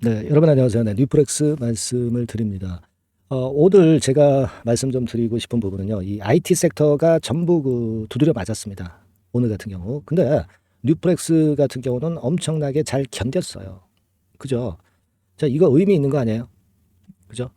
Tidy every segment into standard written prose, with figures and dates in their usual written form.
네, 여러분 안녕하세요. 네, 뉴프렉스 말씀을 드립니다. 오늘 제가 말씀 좀 드리고 싶은 부분은요, 이 IT 섹터가 전부 두드려 맞았습니다. 오늘 같은 경우. 근데 뉴프렉스 같은 경우는 엄청나게 잘 견뎠어요. 그죠? 자, 이거 의미 있는 거 아니에요? 그죠?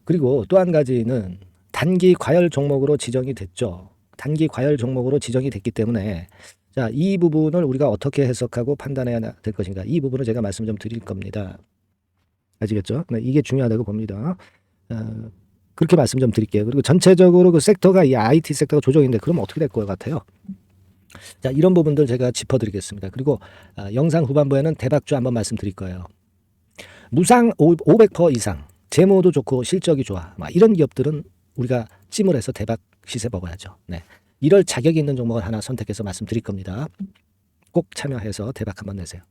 그리고 또 한 가지는 단기 과열 종목으로 지정이 됐죠. 단기 과열 종목으로 지정이 됐기 때문에 자, 이 부분을 우리가 어떻게 해석하고 판단해야 될 것인가. 이 부분을 제가 말씀 좀 드릴 겁니다. 아시겠죠? 네, 이게 중요하다고 봅니다. 어, 그렇게 말씀 좀 드릴게요. 그리고 전체적으로 그 섹터가 이 IT 섹터가 조정인데 그러면 어떻게 될 것 같아요? 자, 이런 부분들 제가 짚어드리겠습니다. 그리고 영상 후반부에는 대박주 한번 말씀드릴 거예요. 무상 500% 이상, 재무도 좋고 실적이 좋아. 막 이런 기업들은 우리가 찜을 해서 대박 시세 먹어야죠. 네. 이럴 자격이 있는 종목을 하나 선택해서 말씀드릴 겁니다. 꼭 참여해서 대박 한번 내세요.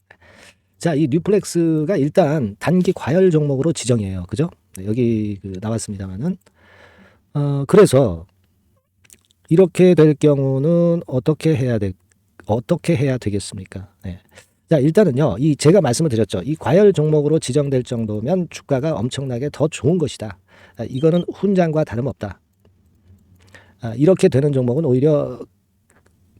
자, 이 뉴플렉스가 일단 단기 과열 종목으로 지정이에요. 그죠? 네, 여기 나왔습니다만은. 그래서 이렇게 될 경우는 어떻게 해야 되겠습니까? 네. 자, 일단은요, 이 제가 말씀을 드렸죠. 이 과열 종목으로 지정될 정도면 주가가 엄청나게 더 좋은 것이다. 이거는 훈장과 다름없다. 이렇게 되는 종목은 오히려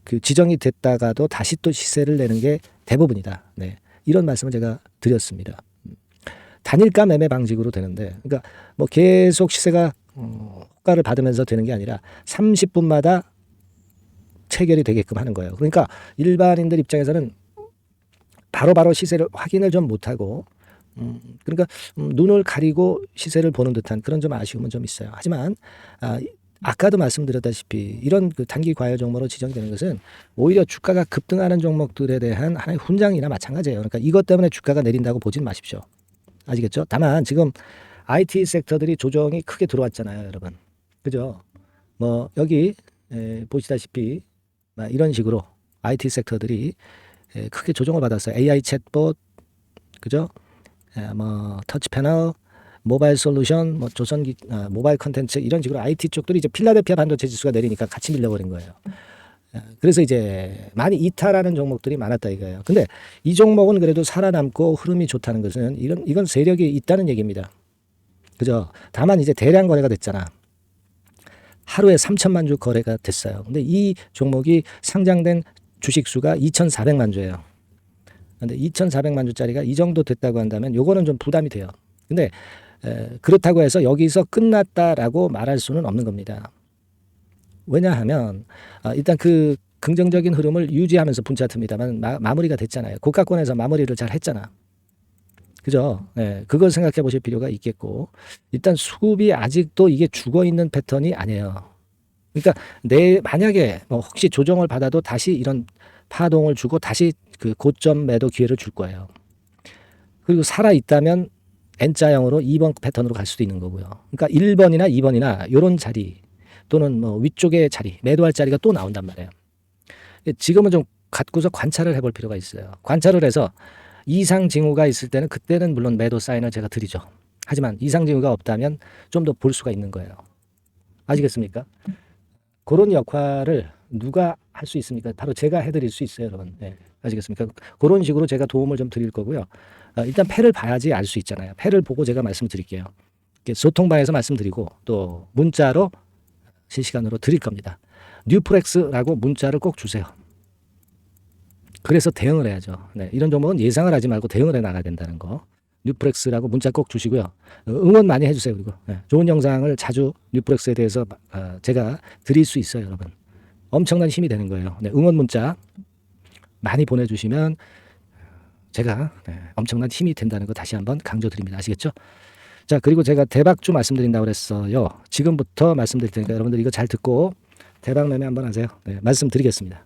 그 지정이 됐다가도 다시 또 시세를 내는 게 대부분이다. 네. 이런 말씀을 제가 드렸습니다. 단일가 매매 방식으로 되는데, 그러니까 뭐 계속 시세가 호가를 받으면서 되는 게 아니라 30분마다 체결이 되게끔 하는 거예요. 그러니까 일반인들 입장에서는 바로바로 시세를 확인을 좀 못하고, 그러니까 눈을 가리고 시세를 보는 듯한 그런 좀 아쉬움은 좀 있어요. 하지만 아까도 말씀드렸다시피 이런 그 단기 과열 종목으로 지정이 되는 것은 오히려 주가가 급등하는 종목들에 대한 하나의 훈장이나 마찬가지예요. 그러니까 이것 때문에 주가가 내린다고 보진 마십시오. 아시겠죠? 다만 지금 IT 섹터들이 조정이 크게 들어왔잖아요, 여러분. 그죠? 뭐 여기 보시다시피 이런 식으로 IT 섹터들이 크게 조정을 받았어요. AI 챗봇, 그죠? 뭐 터치 패널, 모바일 솔루션, 뭐 조선기, 모바일 컨텐츠 이런 식으로 IT 쪽들이 이제 필라델피아 반도체 지수가 내리니까 같이 밀려버린 거예요. 그래서 이제 많이 이탈하는 종목들이 많았다 이거예요. 근데 이 종목은 그래도 살아남고 흐름이 좋다는 것은 이건 세력이 있다는 얘기입니다. 그죠? 다만 이제 대량 거래가 됐잖아. 하루에 3천만 주 거래가 됐어요. 근데 이 종목이 상장된 주식 수가 2,400만 주예요. 근데 2,400만 주짜리가 이 정도 됐다고 한다면 요거는 좀 부담이 돼요. 근데 그렇다고 해서 여기서 끝났다라고 말할 수는 없는 겁니다. 왜냐하면 일단 그 긍정적인 흐름을 유지하면서 분차트입니다만 마무리가 됐잖아요. 고가권에서 마무리를 잘 했잖아. 그죠? 네, 그걸 생각해 보실 필요가 있겠고 일단 수급이 아직도 이게 죽어 있는 패턴이 아니에요. 그러니까 만약에 뭐 혹시 조정을 받아도 다시 이런 파동을 주고 다시 그 고점 매도 기회를 줄 거예요. 그리고 살아 있다면 N자형으로 2번 패턴으로 갈 수도 있는 거고요. 그러니까 1번이나 2번이나 이런 자리 또는 뭐 위쪽의 자리, 매도할 자리가 또 나온단 말이에요. 지금은 좀 갖고서 관찰을 해볼 필요가 있어요. 관찰을 해서 이상 징후가 있을 때는 그때는 물론 매도 사인을 제가 드리죠. 하지만 이상 징후가 없다면 좀 더 볼 수가 있는 거예요. 아시겠습니까? 그런 역할을 누가 할 수 있습니까? 바로 제가 해드릴 수 있어요, 여러분. 네, 아시겠습니까? 그런 식으로 제가 도움을 좀 드릴 거고요. 일단 패를 봐야지 알 수 있잖아요. 패를 보고 제가 말씀드릴게요. 소통방에서 말씀드리고 또 문자로 실시간으로 드릴 겁니다. 뉴프렉스라고 문자를 꼭 주세요. 그래서 대응을 해야죠. 네, 이런 종목은 예상을 하지 말고 대응을 해 나가야 된다는 거. 뉴프렉스라고 문자 꼭 주시고요. 응원 많이 해주세요. 그리고 좋은 영상을 자주 뉴프렉스에 대해서 제가 드릴 수 있어요, 여러분. 엄청난 힘이 되는 거예요. 네, 응원 문자 많이 보내주시면 제가 엄청난 힘이 된다는 거 다시 한번 강조드립니다. 아시겠죠? 자, 그리고 제가 대박주 말씀드린다고 그랬어요. 지금부터 말씀드릴 테니까 여러분들 이거 잘 듣고 대박 매매 한번 하세요. 네, 말씀드리겠습니다.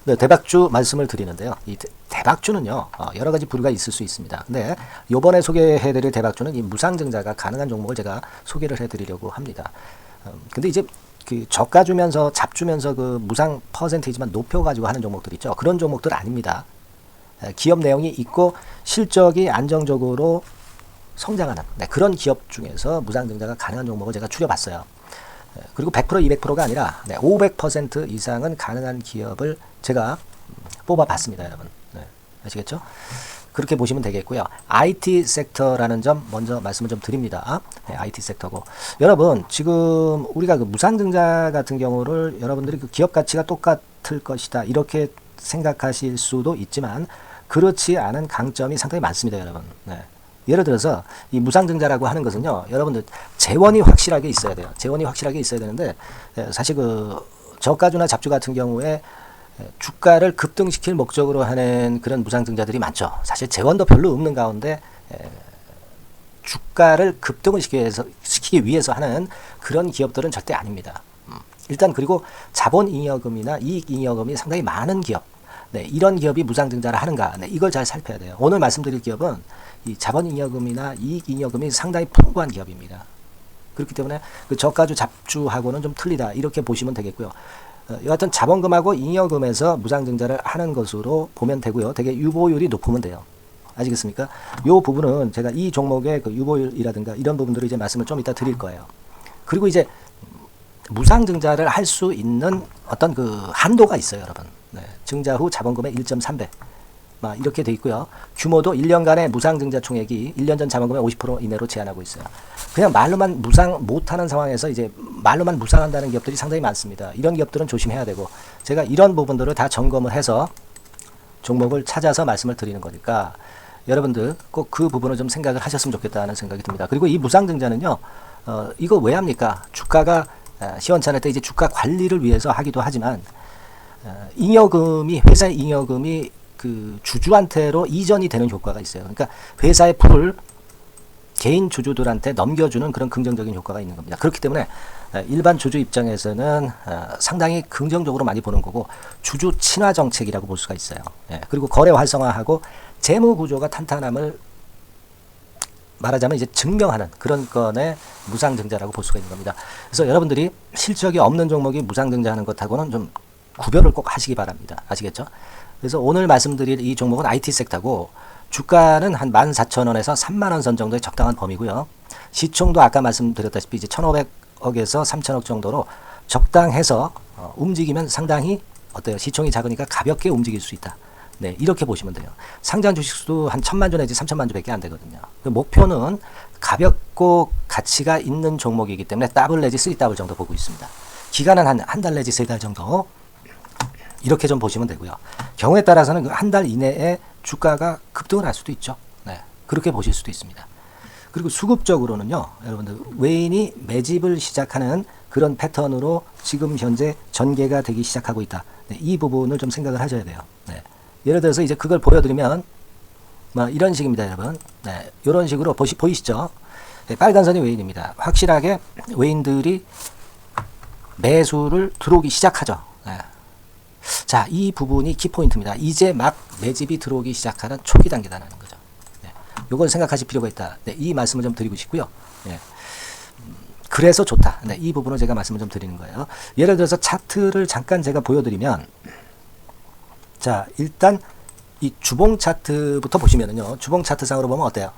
네, 대박주 말씀을 드리는데요. 이 대박주는요, 여러 가지 부류가 있을 수 있습니다. 근데 요번에 소개해드릴 대박주는 이 무상증자가 가능한 종목을 제가 소개를 해드리려고 합니다. 근데 이제 그 저가 주면서 잡 주면서 그 무상 퍼센테이지만 높여가지고 하는 종목들 있죠. 그런 종목들 아닙니다. 기업 내용이 있고 실적이 안정적으로 성장하는 그런 기업 중에서 무상증자가 가능한 종목을 제가 추려봤어요. 그리고 100% 200%가 아니라 500% 이상은 가능한 기업을 제가 뽑아봤습니다, 여러분. 네, 아시겠죠? 그렇게 보시면 되겠고요. IT 섹터라는 점 먼저 말씀을 좀 드립니다. 네, IT 섹터고 여러분 지금 우리가 그 무상증자 같은 경우를 여러분들이 그 기업 가치가 똑같을 것이다 이렇게 생각하실 수도 있지만 그렇지 않은 강점이 상당히 많습니다, 여러분. 네. 예를 들어서 이 무상증자라고 하는 것은요, 여러분들 재원이 확실하게 있어야 돼요. 재원이 확실하게 있어야 되는데 사실 그 저가주나 잡주 같은 경우에 주가를 급등시킬 목적으로 하는 그런 무상증자들이 많죠. 사실 재원도 별로 없는 가운데 주가를 급등을 시키기 위해서 하는 그런 기업들은 절대 아닙니다. 일단 그리고 자본잉여금이나 이익잉여금이 상당히 많은 기업, 네, 이런 기업이 무상증자를 하는가, 네, 이걸 잘 살펴야 돼요. 오늘 말씀드릴 기업은 이 자본잉여금이나 이익잉여금이 상당히 풍부한 기업입니다. 그렇기 때문에 그 저가주 잡주하고는 좀 틀리다 이렇게 보시면 되겠고요. 여하튼 자본금하고 잉여금에서 무상증자를 하는 것으로 보면 되고요. 되게 유보율이 높으면 돼요. 아시겠습니까? 이 부분은 제가 이 종목의 그 유보율이라든가 이런 부분들을 이제 말씀을 좀 이따 드릴 거예요. 그리고 이제 무상증자를 할 수 있는 어떤 그 한도가 있어요, 여러분. 네, 증자 후 자본금의 1.3배. 이렇게 돼 있고요. 규모도 1년간의 무상증자 총액이 1년 전 자본금의 50% 이내로 제한하고 있어요. 그냥 말로만 무상 못하는 상황에서 이제 말로만 무상한다는 기업들이 상당히 많습니다. 이런 기업들은 조심해야 되고 제가 이런 부분들을 다 점검을 해서 종목을 찾아서 말씀을 드리는 거니까 여러분들 꼭 그 부분을 좀 생각을 하셨으면 좋겠다는 생각이 듭니다. 그리고 이 무상증자는요, 이거 왜 합니까? 주가가 시원찮을 때 이제 주가 관리를 위해서 하기도 하지만 잉여금이 회사의 잉여금이 그 주주한테로 이전이 되는 효과가 있어요. 그러니까 회사의 풀을 개인 주주들한테 넘겨주는 그런 긍정적인 효과가 있는 겁니다. 그렇기 때문에 일반 주주 입장에서는 상당히 긍정적으로 많이 보는 거고 주주 친화 정책이라고 볼 수가 있어요. 그리고 거래 활성화하고 재무 구조가 탄탄함을 말하자면 이제 증명하는 그런 건의 무상증자라고 볼 수가 있는 겁니다. 그래서 여러분들이 실적이 없는 종목이 무상증자하는 것하고는 좀 구별을 꼭 하시기 바랍니다. 아시겠죠? 그래서 오늘 말씀드릴 이 종목은 IT 섹터고 주가는 한 14,000원에서 30,000원 선 정도의 적당한 범위고요. 시총도 아까 말씀드렸다시피 이제 1,500억에서 3,000억 정도로 적당해서 움직이면 상당히 어때요? 시총이 작으니까 가볍게 움직일 수 있다. 네, 이렇게 보시면 돼요. 상장 주식수도 한 1,000만 주 내지 3,000만 주밖에 안 되거든요. 목표는 가볍고 가치가 있는 종목이기 때문에 더블 내지 3더블 정도 보고 있습니다. 기간은 한 달 내지 3달 정도 이렇게 좀 보시면 되고요. 경우에 따라서는 그 한 달 이내에 주가가 급등을 할 수도 있죠. 네, 그렇게 보실 수도 있습니다. 그리고 수급적으로는요, 여러분들 외인이 매집을 시작하는 그런 패턴으로 지금 현재 전개가 되기 시작하고 있다. 네, 이 부분을 좀 생각을 하셔야 돼요. 네. 예를 들어서 이제 그걸 보여드리면 이런 식입니다, 여러분. 네, 이런 식으로 보이시죠? 네, 빨간 선이 외인입니다. 확실하게 외인들이 매수를 들어오기 시작하죠. 네. 자, 이 부분이 키포인트입니다. 이제 막 매집이 들어오기 시작하는 초기 단계다라는 거죠. 네, 이걸 생각하실 필요가 있다. 네, 이 말씀을 좀 드리고 싶고요. 네. 그래서 좋다. 네, 이 부분을 제가 말씀을 좀 드리는 거예요. 예를 들어서 차트를 잠깐 제가 보여드리면, 자, 일단 이 주봉 차트부터 보시면은요, 주봉 차트상으로 보면 어때요?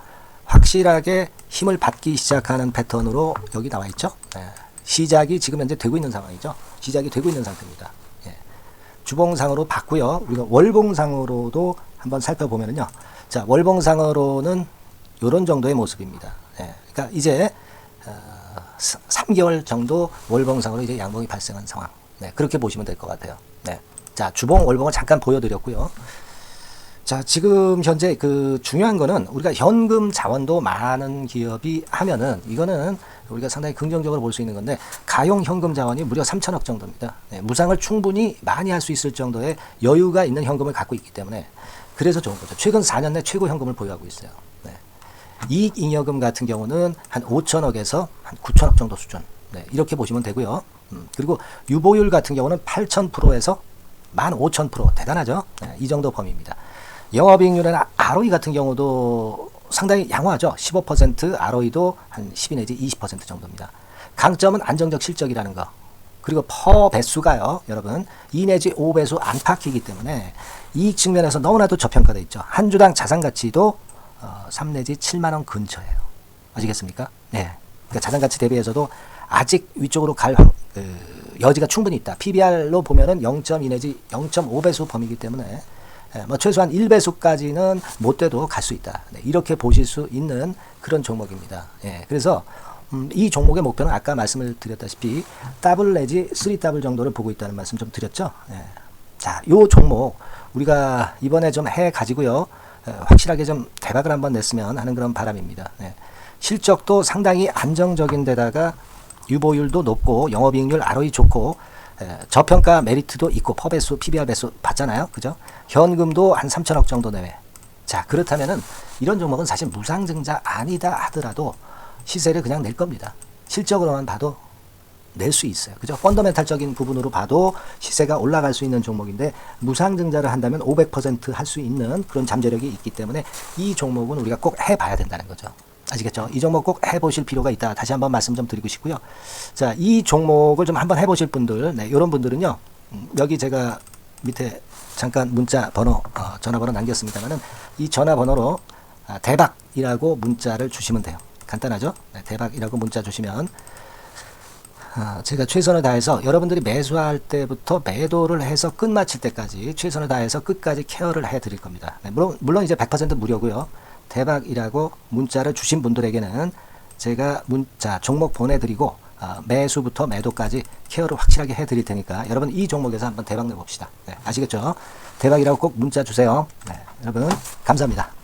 확실하게 힘을 받기 시작하는 패턴으로 여기 나와 있죠. 네. 시작이 지금 현재 되고 있는 상황이죠. 시작이 되고 있는 상태입니다. 예. 주봉상으로 봤고요. 우리가 월봉상으로도 한번 살펴보면은요, 자, 월봉상으로는 이런 정도의 모습입니다. 예. 그러니까 이제 3개월 정도 월봉상으로 이제 양봉이 발생한 상황. 네, 그렇게 보시면 될 것 같아요. 네. 자, 주봉, 월봉을 잠깐 보여드렸고요. 자, 지금 현재 그 중요한 거는 우리가 현금 자원도 많은 기업이 하면은 이거는 우리가 상당히 긍정적으로 볼 수 있는 건데 가용 현금 자원이 무려 3,000억 정도입니다. 네, 무상을 충분히 많이 할 수 있을 정도의 여유가 있는 현금을 갖고 있기 때문에 그래서 좋은 거죠. 최근 4년 내 최고 현금을 보유하고 있어요. 네. 이익잉여금 같은 경우는 한 5천억에서 한 9천억 정도 수준. 네, 이렇게 보시면 되고요. 그리고 유보율 같은 경우는 8,000%에서 15,000% 대단하죠. 네, 이 정도 범위입니다. 영업이익률이나 ROE 같은 경우도 상당히 양호하죠. 15% ROE도 한 12 내지 20% 정도입니다. 강점은 안정적 실적이라는 거. 그리고 퍼 배수가요, 여러분 2 내지 5배수 안팎이기 때문에 이익 측면에서 너무나도 저평가되어 있죠. 한 주당 자산가치도 3 내지 7만 원 근처예요. 아시겠습니까? 네. 그러니까 자산가치 대비해서도 아직 위쪽으로 갈 여지가 충분히 있다. PBR로 보면은 0.2 내지 0.5배수 범위이기 때문에 뭐 최소한 1배수까지는 못 돼도 갈 수 있다. 네, 이렇게 보실 수 있는 그런 종목입니다. 예, 그래서 이 종목의 목표는 아까 말씀을 드렸다시피 더블 내지 3더블 정도를 보고 있다는 말씀 좀 드렸죠. 예. 자, 요 종목 우리가 이번에 좀 해 가지고요. 확실하게 좀 대박을 한번 냈으면 하는 그런 바람입니다. 예. 실적도 상당히 안정적인 데다가 유보율도 높고 영업이익률 ROE 좋고 저평가 메리트도 있고 퍼배수, PBR 배수 봤잖아요. 그죠? 현금도 한 3천억 정도 내외. 자, 그렇다면은 이런 종목은 사실 무상증자 아니다 하더라도 시세를 그냥 낼 겁니다. 실적으로만 봐도 낼 수 있어요. 그죠? 펀더멘탈적인 부분으로 봐도 시세가 올라갈 수 있는 종목인데 무상증자를 한다면 500% 할 수 있는 그런 잠재력이 있기 때문에 이 종목은 우리가 꼭 해봐야 된다는 거죠. 아시겠죠? 이 종목 꼭 해보실 필요가 있다. 다시 한번 말씀 좀 드리고 싶고요. 자, 이 종목을 좀 한번 해보실 분들, 네, 이런 분들은요, 여기 제가 밑에 잠깐 문자 번호, 전화번호 남겼습니다만은 이 전화번호로 대박이라고 문자를 주시면 돼요. 간단하죠? 네, 대박이라고 문자 주시면 제가 최선을 다해서 여러분들이 매수할 때부터 매도를 해서 끝마칠 때까지 최선을 다해서 끝까지 케어를 해드릴 겁니다. 네, 물론 이제 100% 무료고요. 대박이라고 문자를 주신 분들에게는 제가 문자 종목 보내드리고 매수부터 매도까지 케어를 확실하게 해드릴 테니까 여러분 이 종목에서 한번 대박 내봅시다. 네, 아시겠죠? 대박이라고 꼭 문자 주세요. 네, 여러분 감사합니다.